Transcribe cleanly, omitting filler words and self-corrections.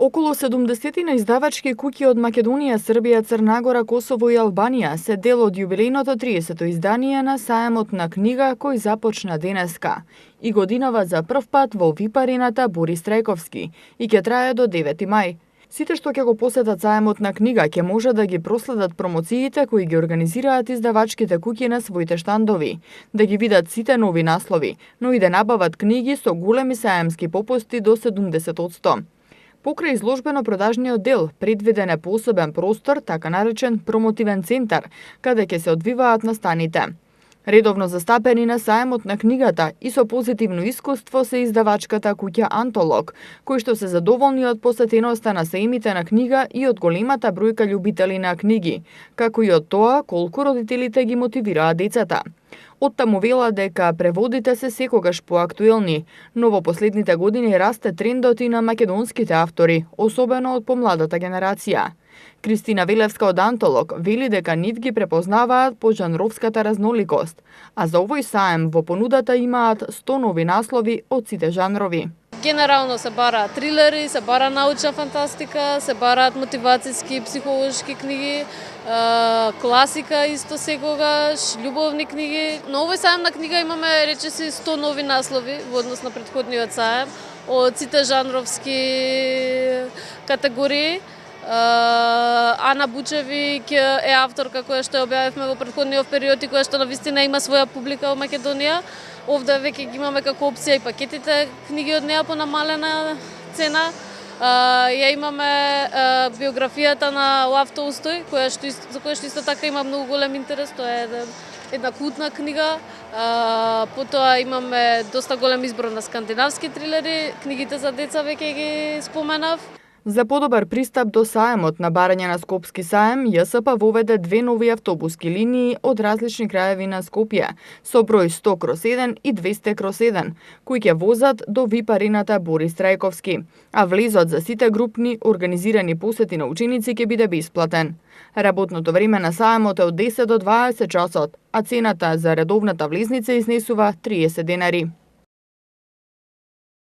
Околу 70 на издавачки куќи од Македонија, Србија, Црна Гора, Косово и Албанија се дел од јубилејното 30-то издание на Саемот на книга кој започна денеска и годинава за прв пат во випарината Борис Трајковски и ќе трае до 9 мај. Сите што ќе го посетат Саемот на книга ќе може да ги проследат промоциите кои ги организираат издавачките куќи на своите штандови, да ги видат сите нови наслови, но и да набават книги со големи саемски попусти до 70%. Покрај изложбено-продажниот дел, предвиден е посебен простор, така наречен промотивен центар, каде ќе се одвиваат настаните. Редовно застапени на Саемот на книгата и со позитивно искуство се издавачката куќа Антолог, кои што се задоволни од посетеноста на сеимите на книга и од големата бројка љубители на книги, како и од тоа колку родителите ги мотивираат децата. Оттаму вела дека преводите се секогаш поактуелни, но во последните години расте трендот и на македонските автори, особено од помладата генерација. Кристина Велевска од Антолог вели дека нив ги препознаваат по жанровската разноликост, а за овој саем во понудата имаат 100 нови наслови од сите жанрови. Генерално се бараат трилери, се бара научна фантастика, се бараат мотивацијски, психолошки книги, класика исто секогаш, љубовни книги. На овој саем на книга имаме речиси 100 нови наслови во однос на претходниот саем од сите жанровски категории. Ана Бучевик е авторка која што ја објавивме во претходниот период и која што навистина има своја публика во Македонија. Овде веќе ги имаме како опција и пакетите книги од неа по намалена цена. Ја имаме биографијата на Лав Толстој, за која што исто така има многу голем интерес, тоа е една култна книга. Потоа имаме доста голем избор на скандинавски трилери, книгите за деца веќе ги споменав. За подобар пристап до Саемот на барање на Скопски саем, ЈСП воведе 2 нови автобуски линии од различни краеви на Скопје, со број 100/1 и 200/1, кои ќе возат до випарината Борис Трајковски, а влезот за сите групни организирани посети на ученици ќе биде бесплатен. Работното време на Саемот е од 10 до 20 часот, а цената за редовната влезница изнесува 30 денари.